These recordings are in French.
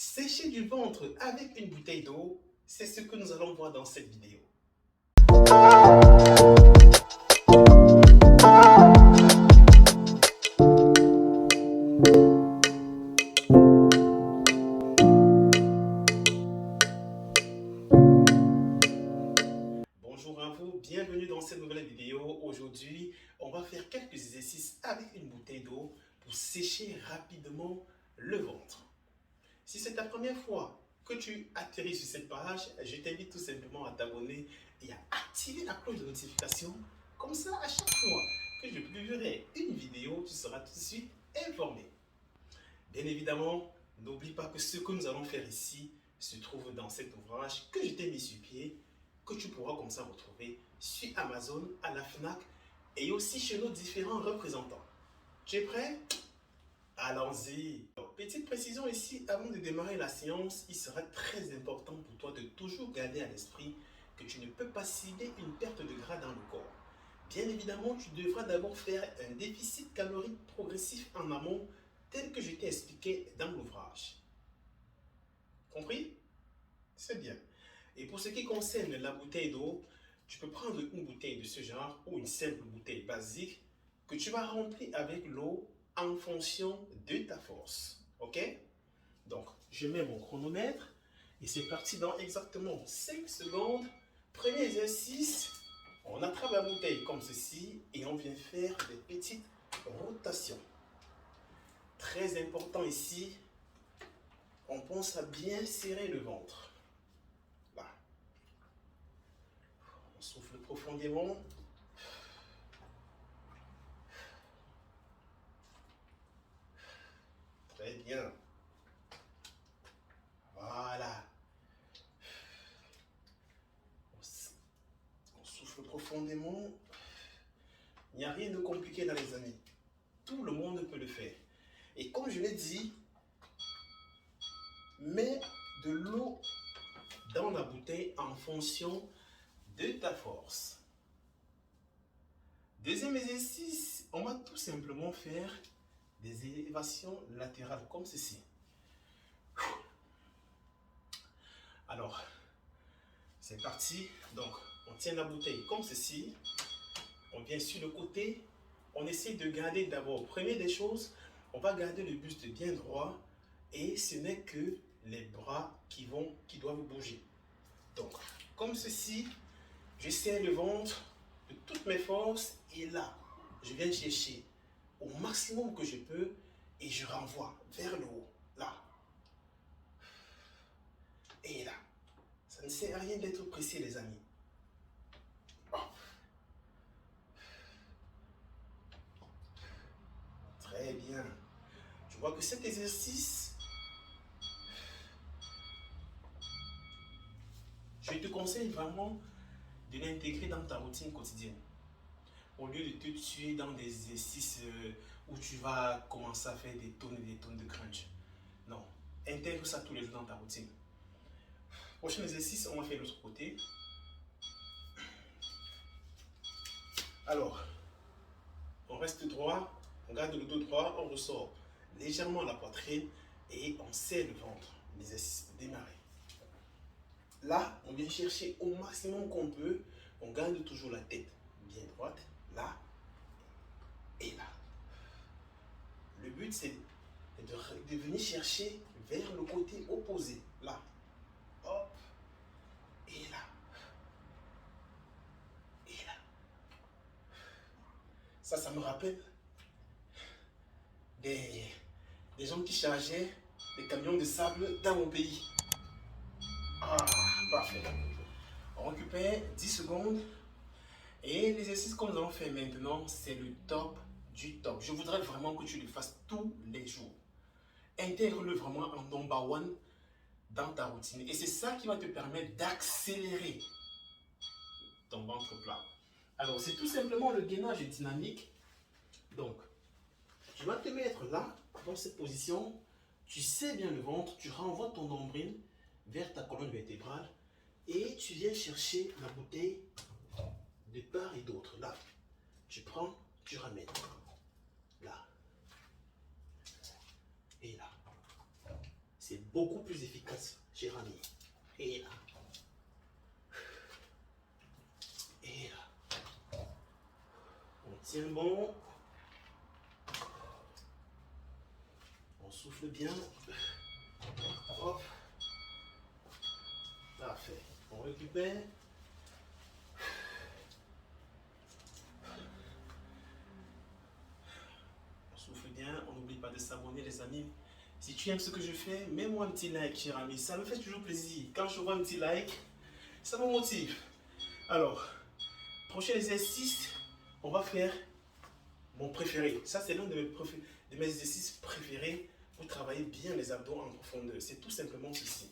Sécher du ventre avec une bouteille d'eau, c'est ce que nous allons voir dans cette vidéo. Bonjour à vous, bienvenue dans cette nouvelle vidéo. Aujourd'hui, on va faire quelques exercices avec une bouteille d'eau pour sécher rapidement le ventre. Si c'est ta première fois que tu atterris sur cette page, je t'invite tout simplement à t'abonner et à activer la cloche de notification. Comme ça, à chaque fois que je publierai une vidéo, tu seras tout de suite informé. Bien évidemment, n'oublie pas que ce que nous allons faire ici se trouve dans cet ouvrage que je t'ai mis sur pied, que tu pourras comme ça retrouver sur Amazon, à la FNAC et aussi chez nos différents représentants. Tu es prêt? Allons-y. Petite précision ici, avant de démarrer la séance, il sera très important pour toi de toujours garder à l'esprit que tu ne peux pas cibler une perte de gras dans le corps. Bien évidemment, tu devras d'abord faire un déficit calorique progressif en amont, tel que je t'ai expliqué dans l'ouvrage. Compris? C'est bien. Et pour ce qui concerne la bouteille d'eau, tu peux prendre une bouteille de ce genre ou une simple bouteille basique que tu vas remplir avec l'eau en fonction de ta force. Ok? Donc, je mets mon chronomètre et c'est parti dans exactement 5 secondes. Premier exercice, on attrape la bouteille comme ceci et on vient faire des petites rotations. Très important ici, on pense à bien serrer le ventre. Là. On souffle profondément. Très bien. Voilà. On souffle profondément. Il n'y a rien de compliqué là, les amis. Tout le monde peut le faire. Et comme je l'ai dit, mets de l'eau dans la bouteille en fonction de ta force. Deuxième exercice, on va tout simplement faire des élévations latérales comme ceci. Alors, c'est parti. Donc, on tient la bouteille comme ceci. On vient sur le côté. On essaie de garder d'abord, première des choses, on va garder le buste bien droit et ce n'est que les bras qui doivent bouger. Donc, comme ceci, je serre le ventre de toutes mes forces et là, je viens chercher au maximum que je peux et je renvoie vers le haut, là. Et là. Ça ne sert à rien d'être pressé, les amis. Très bien. Je vois que cet exercice, je te conseille vraiment de l'intégrer dans ta routine quotidienne. Au lieu de te tuer dans des exercices où tu vas commencer à faire des tonnes et des tonnes de crunch. Non, intègre ça tous les jours dans ta routine. Prochain exercice, on va faire l'autre côté. Alors, on reste droit, on garde le dos droit, on ressort légèrement la poitrine et on serre le ventre. L'exercice pour démarrer. Là, on vient chercher au maximum qu'on peut. On garde toujours la tête bien droite, là et là. Le but, c'est de venir chercher vers le côté opposé, là. Hop, et là. Et là. Ça me rappelle des gens qui chargeaient des camions de sable dans mon pays. Ah, parfait. On récupère 10 secondes. Et l'exercice que nous allons faire maintenant, c'est le top du top. Je voudrais vraiment que tu le fasses tous les jours. Intègre-le vraiment en number one dans ta routine. Et c'est ça qui va te permettre d'accélérer ton ventre plat. Alors, c'est tout simplement le gainage dynamique. Donc, tu vas te mettre là, dans cette position. Tu serres bien le ventre, tu renvoies ton nombril vers ta colonne vertébrale et tu viens chercher la bouteille de part et d'autre. Là, tu prends, tu ramènes. Là. Et là. C'est beaucoup plus efficace, cher ami. Et là. Et là. On tient bon. On souffle bien. Hop. Parfait. On récupère. On souffle bien. On n'oublie pas de s'abonner, les amis. Si tu aimes ce que je fais, mets-moi un petit like, cher ami. Ça me fait toujours plaisir. Quand je vois un petit like, ça me motive. Alors, prochain exercice, on va faire mon préféré. Ça, c'est l'un de mes exercices préférés pour travailler bien les abdos en profondeur. C'est tout simplement ceci.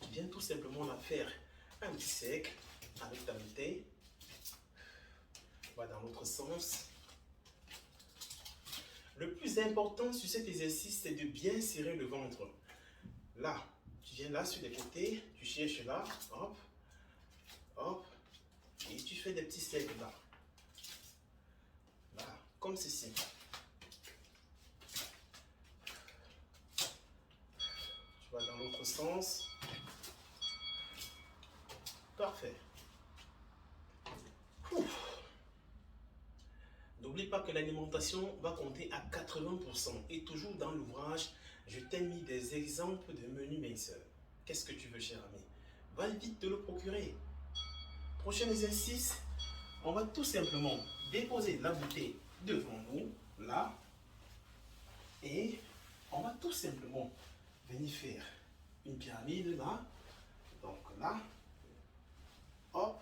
Tu viens tout simplement la faire un petit sec avec ta bouteille. On va dans l'autre sens. Le plus important sur cet exercice, c'est de bien serrer le ventre. Là, tu viens là sur les côtés, tu cherches là, hop, hop, et tu fais des petits cercles là. Là, comme ceci. Tu vas dans l'autre sens. Parfait. N'oublie pas que l'alimentation va compter à 80%. Et toujours dans l'ouvrage, je t'ai mis des exemples de menus minceurs. Qu'est-ce que tu veux, cher ami? Va vite te le procurer. Prochain exercice, on va tout simplement déposer la bouteille devant nous, là. Et on va tout simplement venir faire une pyramide là. Donc là, hop,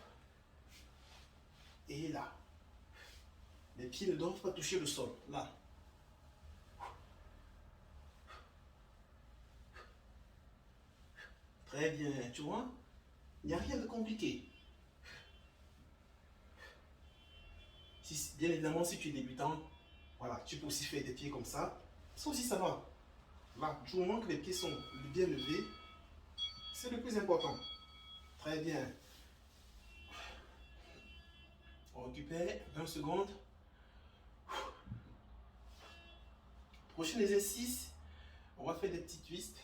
et là. Les pieds ne doivent pas toucher le sol, là. Très bien, tu vois, il n'y a rien de compliqué. Bien évidemment, si tu es débutant, voilà, tu peux aussi faire des pieds comme ça. Ça aussi, ça va. Là, du moment que les pieds sont bien levés, c'est le plus important. Très bien. On récupère 20 secondes. Prochain exercice, on va faire des petits twists,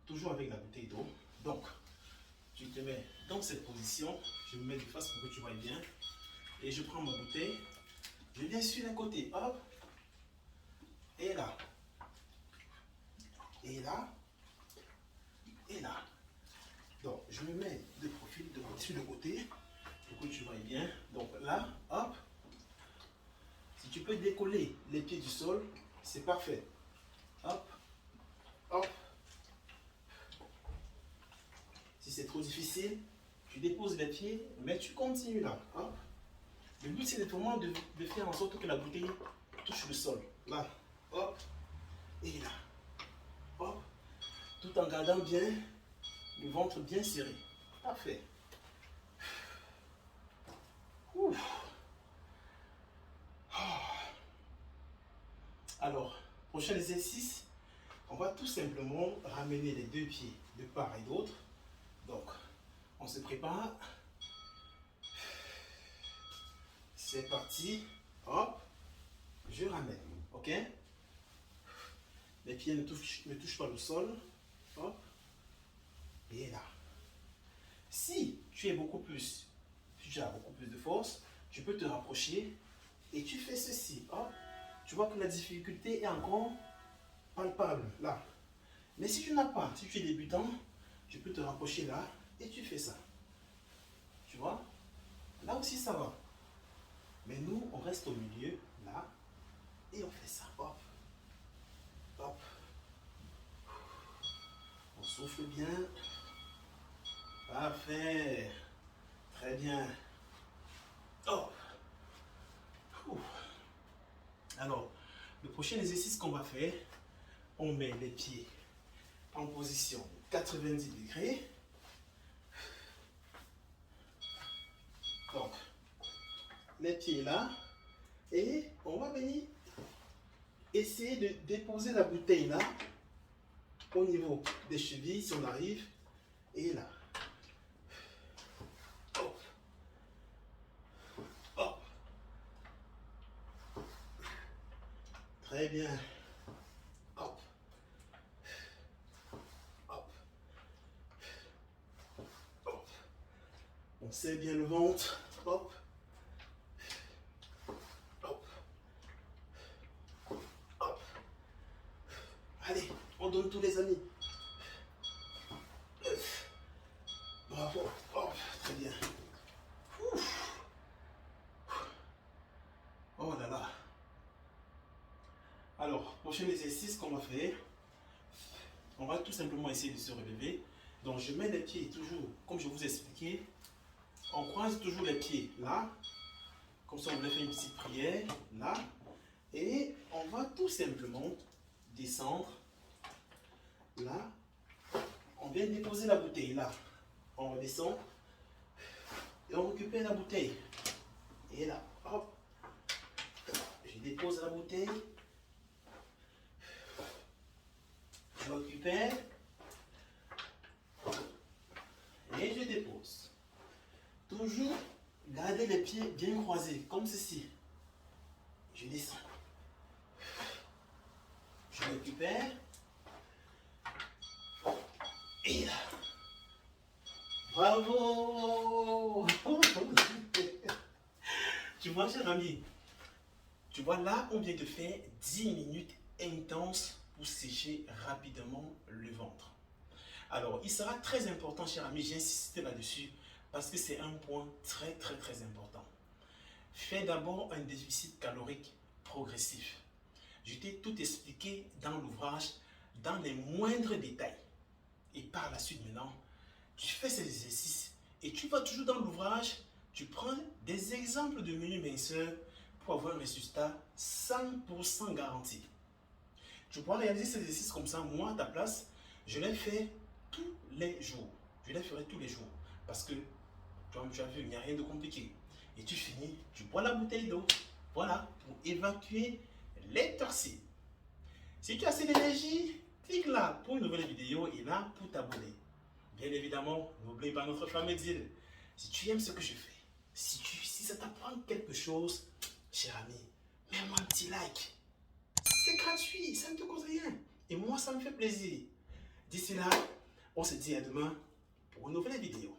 toujours avec la bouteille d'eau. Donc, tu te mets dans cette position, je me mets de face pour que tu vois bien. Et je prends ma bouteille, je viens sur les côtés, hop, et là, et là, et là. Donc, je me mets de profil sur le côté pour que tu vois bien. Donc là, hop, si tu peux décoller les pieds du sol, c'est parfait. Hop, hop. Si c'est trop difficile, tu déposes les pieds, mais tu continues là. Hop. Le but, c'est vraiment de faire en sorte que la bouteille touche le sol. Là, hop, et là, hop, tout en gardant bien le ventre bien serré. Parfait. Ouf. Alors, prochain exercice, on va tout simplement ramener les deux pieds de part et d'autre. Donc, on se prépare. C'est parti. Hop, je ramène. Ok? Les pieds ne touchent pas le sol. Hop. Et là. Si tu as beaucoup plus de force, tu peux te rapprocher et tu fais ceci. Hop. Tu vois que la difficulté est encore palpable là. Mais si tu n'as pas, si tu es débutant, tu peux te rapprocher là et tu fais ça. Tu vois? Là aussi ça va. Mais nous, on reste au milieu là et on fait ça. Hop. Hop. On souffle bien. Parfait. Très bien. Hop. Alors, le prochain exercice qu'on va faire, on met les pieds en position 90 degrés. Donc, les pieds là. Et on va venir essayer de déposer la bouteille là, au niveau des chevilles, si on arrive. Et là. Hop. Hop. Très bien. Hop. On serre bien le ventre. Hop. Hop. Hop. Allez, on donne tous les amis. Bravo. Hop, très bien. Ouf. Oh là là. Alors, prochain exercice qu'on va faire, on va tout simplement essayer de se relever. Donc, je mets les pieds toujours, comme je vous ai expliqué, on croise toujours les pieds là, comme ça on va faire une petite prière là, et on va tout simplement descendre là. On vient déposer la bouteille là, on redescend et on récupère la bouteille. Et là, hop, je dépose la bouteille, je récupère et je dépose. Toujours garder les pieds bien croisés, comme ceci. Je descends. Je récupère. Et là. Bravo! Tu vois, cher ami, tu vois là, on vient de faire 10 minutes intenses pour sécher rapidement le ventre. Alors, il sera très important, cher ami, j'insiste là-dessus, parce que c'est un point très important. Fais d'abord un déficit calorique progressif. Je t'ai tout expliqué dans l'ouvrage, dans les moindres détails. Et par la suite maintenant, tu fais ces exercices et tu vas toujours dans l'ouvrage, tu prends des exemples de menus minceurs pour avoir un résultat 100% garanti. Tu pourras réaliser ces exercices comme ça, moi à ta place, je les fais tous les jours. Je les ferai tous les jours parce que tu as vu, il n'y a rien de compliqué. Et tu finis, tu bois la bouteille d'eau, voilà, pour évacuer les toxines. Si tu as assez d'énergie, clique là pour une nouvelle vidéo et là pour t'abonner. Bien évidemment, n'oublie pas notre fameux deal. Si tu aimes ce que je fais, si ça t'apprend quelque chose, cher ami, mets-moi un petit like. C'est gratuit, ça ne te coûte rien. Et moi, ça me fait plaisir. D'ici là, on se dit à demain pour une nouvelle vidéo.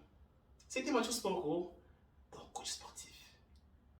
C'était Mathieu Sporco.